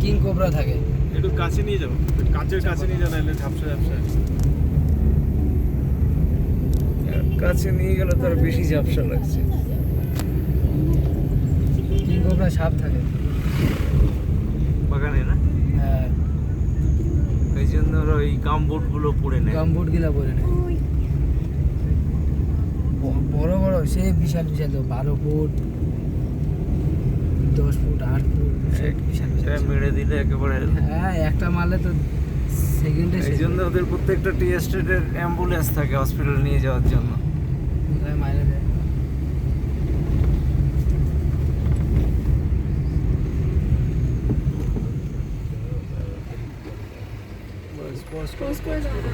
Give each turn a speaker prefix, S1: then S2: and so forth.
S1: King cobra থাকে।
S2: একটু কাছে নিয়ে যাও, কাছের কাছে নিয়ে যাও, নাহলে ঝাপসা ঝাপসা।
S3: কাছে নিয়ে গেলে তো আর বেশি ঝাপসা লাগছে।
S1: কিং কোবরা সাপ থাকে
S3: বাগানে না,
S1: হ্যাঁ,
S3: এই জন্য ওরা ওই গামবুট গুলো পরে নেয়।
S1: গামবুট গিলা পরে নেয়। বড় বড় সে বিশাল বিশাল, 12 ফুট 10 ফুট 8 ফুট বিশাল
S3: এটা
S1: বিশাল।
S3: মেরে দিলে একেবারে।
S1: হ্যাঁ, একটা মারলে তো সেকেন্ডে
S3: এই জন্য ওদের প্রত্যেকটা টি এস্টেটের অ্যাম্বুলেন্স থাকে হসপিটাল নিয়ে যাওয়ার জন্য।
S1: মাইলে দেয়।
S4: পোস্ট করে দাও না।